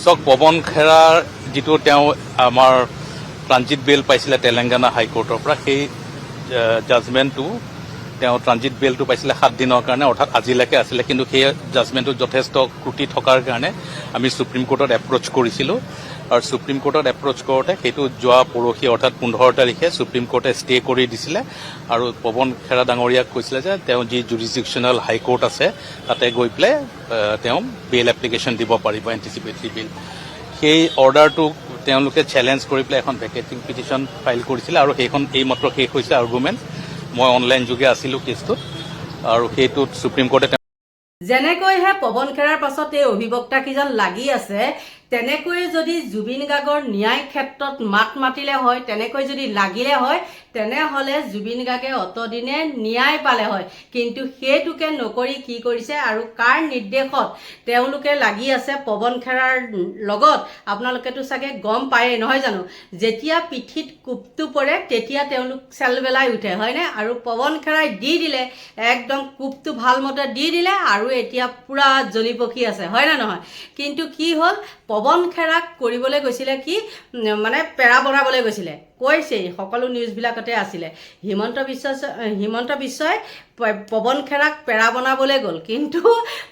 চক পৱন খেৰাৰ যিটো তেওঁ আমাৰ ট্ৰানজিট বেল পাইছিলে তেলেংগানা হাইকোৰ্টৰ পৰা, সেই জাজমেণ্টটো তেওঁ ট্ৰানজিট বেলটো পাইছিলে 7 দিনৰ কাৰণে, অৰ্থাৎ আজিলৈকে আছিলে। কিন্তু সেই জাজমেণ্টটোত যথেষ্ট ত্ৰুটি থকাৰ কাৰণে আমি সুপ্ৰিম কোৰ্টত এপ্ৰ'চ কৰিছিলোঁ আৰু সুপ্ৰিম কোৰ্টত এপ্ৰ'চ কৰোঁতে সেইটো যোৱা পৰহি অৰ্থাৎ 15 তাৰিখে সুপ্ৰিম কোৰ্টে ষ্টে কৰি দিছিলে আৰু পৱন খেৰা ডাঙৰীয়াক কৈছিলে যে তেওঁ যি জুৰিডিকশ্যনেল হাইকোৰ্ট আছে তাতে গৈ পেলাই তেওঁ বেল এপ্লিকেশ্যন দিব পাৰিব, এণ্টিচিপেটৰী বেল। সেই অৰ্ডাৰটো তেওঁলোকে চেলেঞ্জ কৰি পেলাই এখন ভেকেটিং পিটিশ্যন ফাইল কৰিছিলে আৰু সেইখন এইমাত্ৰ শেষ হৈছে আৰ্গুমেণ্ট। মই অনলাইন যোগে আছিলোঁ কেছটোত আৰু সেইটোত সুপ্ৰিম কোৰ্টে যেনেকৈহে পৱন খেৰাৰ পাছত এই অভিবক্তা কেইজন লাগি আছে, তেনেকৈয়ে যদি জুবিন গাৰ্গৰ ন্যায় ক্ষেত্ৰত মাত মাতিলে হয়, তেনেকৈ যদি লাগিলে হয়, তেনেহ'লে জুবিন গাৰ্গে অতদিনে ন্যায় পালে হয়। কিন্তু সেইটোকে নকৰি কি কৰিছে আৰু কাৰ নিৰ্দেশত তেওঁলোকে লাগি আছে পৱন খেৰাৰ লগত, আপোনালোকেতো চাগে গম পায়েই নহয় জানো। যেতিয়া পিঠিত কোবটো পৰে তেতিয়া তেওঁলোক চেলবেলাই উঠে, হয়নে? আৰু পৱন খেৰাই দি দিলে, একদম কোবটো ভালমতে দি দিলে আৰু এতিয়া পুৰা জ্বলি পকি আছে, হয় নে নহয়? কিন্তু কি হ'ল, পৱন খেৰাক কৰিবলৈ গৈছিলে কি, মানে পেৰা বনাবলৈ গৈছিলে, কৈছেই সকলো নিউজবিলাকতে আছিলে। হিমন্ত বিশ্বই পৱন খেৰাক পেৰা বনাবলৈ গ'ল, কিন্তু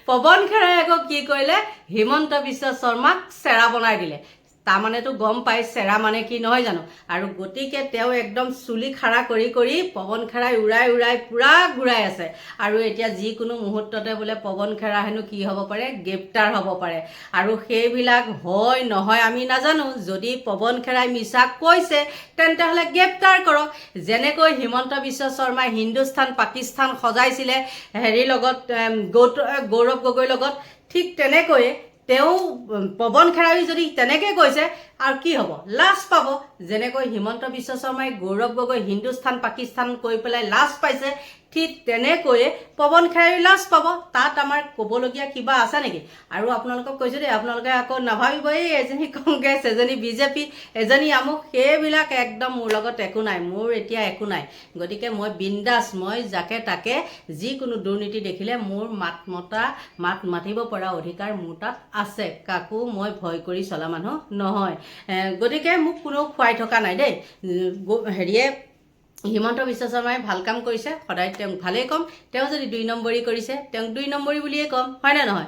পৱন খেৰাই আকৌ কি কৰিলে, হিমন্ত বিশ্ব শৰ্মাক চেৰা বনাই দিলে। তাৰমানেতো গম পাই চেৰা মানে কি, নহয় জানো? আৰু গতিকে তেওঁ একদম চুলি খাৰা কৰি কৰি পৱন খেৰাই উৰাই পুৰা ঘূৰাই আছে। আৰু এতিয়া যিকোনো মুহূৰ্ততে বোলে পৱন খেৰা হেনো কি হ'ব পাৰে, গ্ৰেপ্তাৰ হ'ব পাৰে। আৰু সেইবিলাক হয় নহয় আমি নাজানো। যদি পৱন খেৰাই মিছা কৈছে তেন্তে হ'লে গ্ৰেপ্তাৰ কৰক। যেনেকৈ হিমন্ত বিশ্ব শৰ্মাই হিন্দুস্তান পাকিস্তান সজাইছিলে হেৰিৰ লগত, গৌৰৱ গগৈৰ লগত, ঠিক তেনেকৈয়ে তেওঁ পৱন খেৰাই যদি তেনেকৈ কৈছে আৰু কি হ'ব, লাজ পাব। যেনেকৈ হিমন্ত বিশ্ব শৰ্মাই গৌৰৱ গগৈ হিন্দুস্তান পাকিস্তান কৈ পেলাই লাজ পাইছে, ঠিক তেনেকৈয়ে পৱন খেৰাই লাজ পাব। তাত আমাৰ ক'বলগীয়া কিবা আছে নেকি? আৰু আপোনালোকক কৈছোঁ দেই, আপোনালোকে আকৌ নাভাবিব এই এজনী কংগ্ৰেছ, এজনী বিজেপি, এজনী আমুক, সেইবিলাক একদম মোৰ লগত একো নাই, মোৰ এতিয়া একো নাই। গতিকে মই বিন্দাছ, মই যাকে তাকে যিকোনো দুৰ্নীতি দেখিলে মোৰ মাত মাতিব পৰা অধিকাৰ মোৰ তাত আছে। কাকো মই ভয় কৰি চলা মানুহ নহয়। গতিকে মোক কোনেও খুৱাই থকা নাই দেই। হেৰিয়ে হিমন্ত বিশ্ব শৰ্মাই ভাল কাম কৰিছে, সদায় তেওঁক ভালেই ক'ম। তেওঁ যদি 2 নম্বৰী কৰিছে, তেওঁক 2 নম্বৰী বুলিয়ে ক'ম, হয়নে নহয়?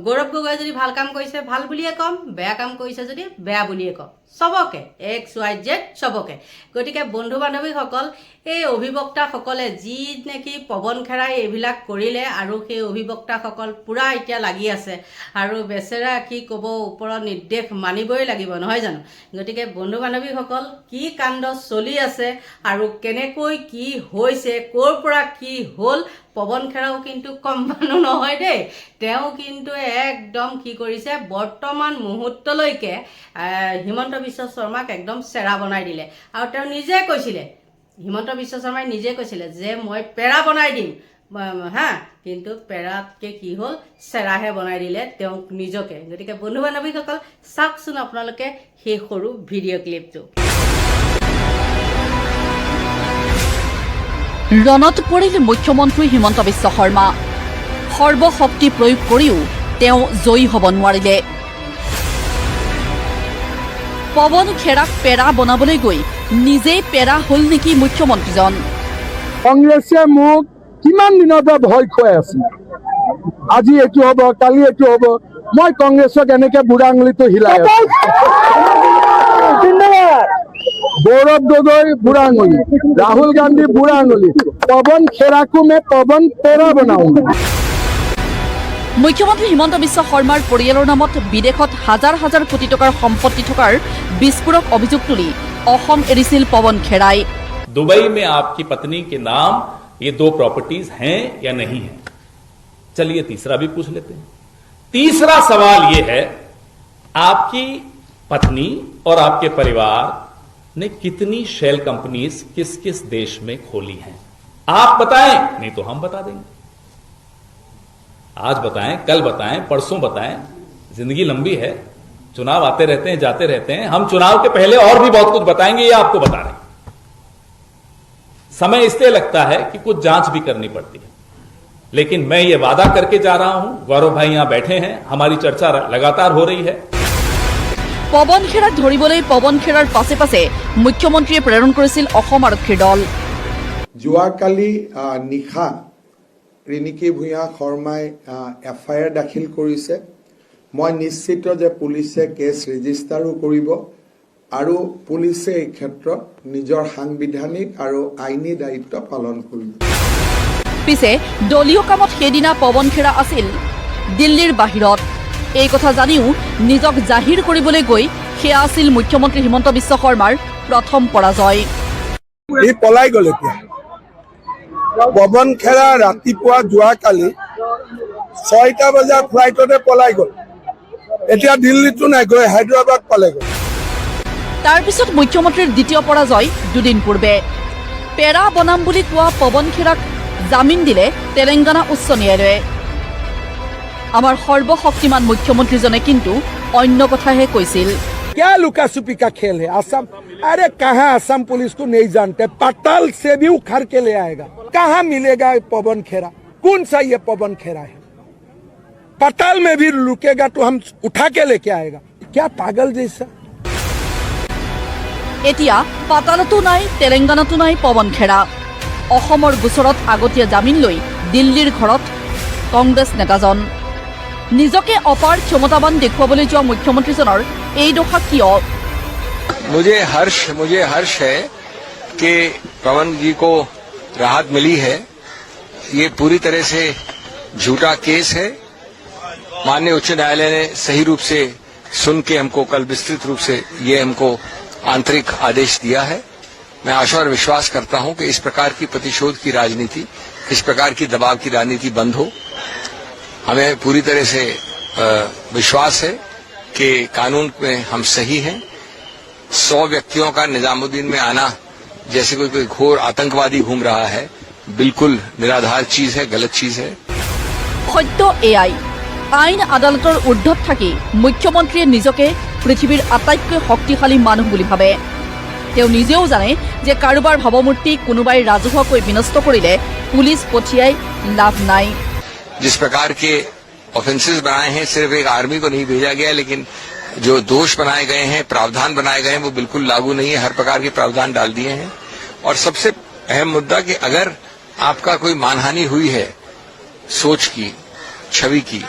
গৌৰৱ গগৈ যদি ভাল কাম কৰিছে, ভাল বুলিয়ে ক'ম। বেয়া কাম কৰিছে যদি বেয়া বুলিয়ে ক'ম। চবকে XYZ চবকে। গতিকে বন্ধু বান্ধৱীসকল, এই অভিবক্তাসকলে যি নেকি পৱন খেৰাই এইবিলাক কৰিলে আৰু সেই অভিবক্তাসকল পূৰা এতিয়া লাগি আছে আৰু বেচেৰা কি ক'ব, ওপৰৰ নিৰ্দেশ মানিবই লাগিব, নহয় জানো? গতিকে বন্ধু বান্ধৱীসকল, কি কাণ্ড চলি আছে আৰু কেনেকৈ কি হৈছে, ক'ৰ পৰা কি হ'ল, পৱন খেৰাও কিন্তু কম মানুহ নহয় দেই। তেওঁ কিন্তু একদম কি কৰিছে, বৰ্তমান মুহূৰ্তলৈকে হিমন্ত বিশ্ব শৰ্মাক একদম চেৰা বনাই দিলে। আৰু তেওঁ নিজে কৈছিলে, হিমন্ত বিশ্ব শৰ্মাই নিজে কৈছিলে যে মই পেৰা বনাই দিম, হা, কিন্তু পেৰাতকৈ কি হ'ল, চেৰাহে বনাই দিলে তেওঁক নিজকে। গতিকে বন্ধু বান্ধৱীসকল, চাওকচোন আপোনালোকে সেই সৰু ভিডিঅ' ক্লিপটো। ৰণত পৰিল মুখ্যমন্ত্ৰী হিমন্ত বিশ্ব শৰ্মা। সৰ্বশক্তি প্ৰয়োগ কৰিও তেওঁ জয়ী হ'ব নোৱাৰিলে। পৱন খেৰাক পেৰা বনাবলৈ গৈ নিজেই পেৰা হ'ল নেকি মুখ্যমন্ত্ৰীজন? কংগ্ৰেছে মোক কিমান দিনৰ পৰা ভয় খুৱাই আছে, আজি এইটো হ'ব, কালি এইটো হ'ব। মই কংগ্ৰেছক এনেকে বুঢ়া আঙুলিটো হিলাই আছো। गौरव गगৈ बुरा आंगुली, राहुल गांधी बुरा आंगुली, पवन खेरा को मैं पवन पेरा बनाऊंगा। मुख्यमंत्री हिमंत बिश्व शर्मार परियाলৰ নামত বিদেশত হাজাৰ হাজাৰ কোটি টকাৰ সম্পত্তি থকাৰ বিস্ফোৰক অভিযোগ তুলি অসম এৰিছিল পवन খেৰাই। दुबई में आपकी पत्नी के नाम ये 2 प्रॉपर्टीज हैं या नहीं है? चलिए तीसरा भी पूछ लेते हैं। तीसरा सवाल ये है, आपकी पत्नी और आपके परिवार ने कितनी शेल कंपनीज किस किस देश में खोली हैं? आप बताएं, नहीं तो हम बता देंगे। आज बताएं, कल बताएं, परसों बताएं, जिंदगी लंबी है, चुनाव आते रहते हैं, जाते रहते हैं। हम चुनाव के पहले और भी बहुत कुछ बताएंगे, ये आपको बता रहे हैं। समय इसलिए लगता है कि कुछ जांच भी करनी पड़ती है। लेकिन मैं ये वादा करके जा रहा हूं, गौरव भाई यहां बैठे हैं, हमारी चर्चा लगातार हो रही है। পৱন খেৰাক ধৰিবলৈ পৱন খেৰাৰ পাছে পাছে মুখ্যমন্ত্ৰীয়ে প্ৰেৰণ কৰিছিল অসম আৰক্ষীৰ দল। যোৱাকালি নিশা ৰিণিকী ভূঞা শৰ্মাই FIR দাখিল কৰিছে। মই নিশ্চিত যে পুলিচে কেছ ৰেজিষ্টাৰো কৰিব আৰু পুলিচে এই ক্ষেত্ৰত নিজৰ সাংবিধানিক আৰু আইনী দায়িত্ব পালন কৰিব। পিছে দলীয় কামত সেইদিনা পৱন খেৰা আছিল দিল্লীৰ বাহিৰত। এই কথা জানিও নিজক জাহিৰ কৰিবলৈ গৈ সেয়া আছিল মুখ্যমন্ত্ৰী হিমন্ত বিশ্ব শৰ্মাৰ প্ৰথম পৰাজয়। ই পলাই গ'ল এতিয়া। পৱন খেৰা ৰাতিপুৱা যোৱাকালি 6টা বজাৰ ফ্লাইটতে পলাই গ'ল। এতিয়া দিল্লীতো নাই, গৈ হায়দৰাবাদ পালেগৈ। তাৰ পিছত মুখ্যমন্ত্ৰীৰ দ্বিতীয় পৰাজয় দুদিন পূৰ্বে। পেৰা বনাম বুলি কোৱা পৱন খেৰাক জামিন দিলে তেলেংগানা উচ্চ ন্যায়ালয়ে। আমাৰ সৰ্বশক্তিমান মুখ্যমন্ত্ৰীজনে কিন্তু অন্য কথাহে কৈছিল। क्या लुका छुपी का खेल है असम? अरे कहाँ असम पुलिस को नहीं जानते, पताल से भी उखाड़ के ले आएगा। कहाँ मिलेगा पवन खेरा? कौन सा ये पवन खेरा है? पताल में भी लुकेगा तो हम उठा के लेके आएगा। क्या पागल जैसा। এতিয়া পাতালতো নাই, তেলেংগানাতো নাই পৱন খেৰা। অসমৰ গোচৰত আগতীয়া জামিন লৈ দিল্লীৰ ঘৰত কংগ্ৰেছ নেতাজন। নিজকে অপাৰ ক্ষমতাবান দেখুৱাবলৈ যোৱা মুখ্যমন্ত্ৰীজনৰ এই দশা কিয়? मुझे हर्ष है कि पवन जी को राहत मिली है। ये पूरी तरह से झूठा केस है। माननीय उच्च न्यायालय ने सही रूप से सुन के हमको कल विस्तृत रूप से ये हमको आंतरिक आदेश दिया है। मैं आशा और विश्वास करता हूं कि इस प्रकार की प्रतिशोध की राजनीति, इस प्रकार की दबाव की राजनीति बंद हो। हमें पूरी तरह से विश्वास है कि कानून में हम सही हैं। 100 व्यक्तियों का निजामुद्दीन में आना जैसे कोई घोर आतंकवादी घूम रहा है, बिल्कुल निराधार चीज है, गलत चीज है। সত্য এয়াই, আইন আদালতৰ ঊৰ্ধত থাকি মুখ্যমন্ত্ৰীয়ে নিজকে পৃথিৱীৰ আটাইতকৈ শক্তিশালী মানুহ বুলি ভাবে। তেওঁ নিজেও জানে যে কাৰোবাৰ ভাৱমূৰ্তি কোনোবাই ৰাজহুৱাকৈ বিনষ্ট কৰিলে পুলিচ পঠিয়াই লাভ নাই। जिस प्रकार के ऑफेंसेस बनाए हैं, सिर्फ एक आर्मी को नहीं भेजा गया, लेकिन जो दोष बनाए गए हैं, प्रावधान बनाए गए हैं, वो बिल्कुल लागू नहीं है। हर प्रकार के प्रावधान डाल दिए हैं। और सबसे अहम मुद्दा कि अगर आपका कोई मानहानि हुई है सोच की, छवि की,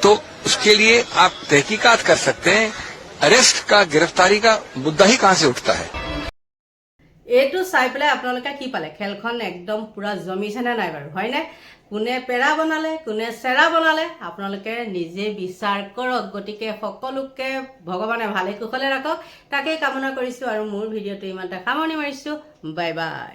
तो उसके लिए आप तहकीकात कर सकते हैं। अरेस्ट का, गिरफ्तारी का मुद्दा ही कहां से उठता है? এইটো চাই পেলাই আপোনালোকে কি পালে? খেলখন একদম পুৰা জমিছেনে নাই বাৰু, হয়নে? কোনে পেৰা বনালে, কোনে চেৰা বনালে, আপোনালোকে নিজে বিচাৰ কৰক। গতিকে সকলোকে ভগৱানে ভালে কুশলে ৰাখক, তাকেই কামনা কৰিছোঁ আৰু মোৰ ভিডিঅ'টো ইমানতে সামৰণি মাৰিছোঁ। Bye bye.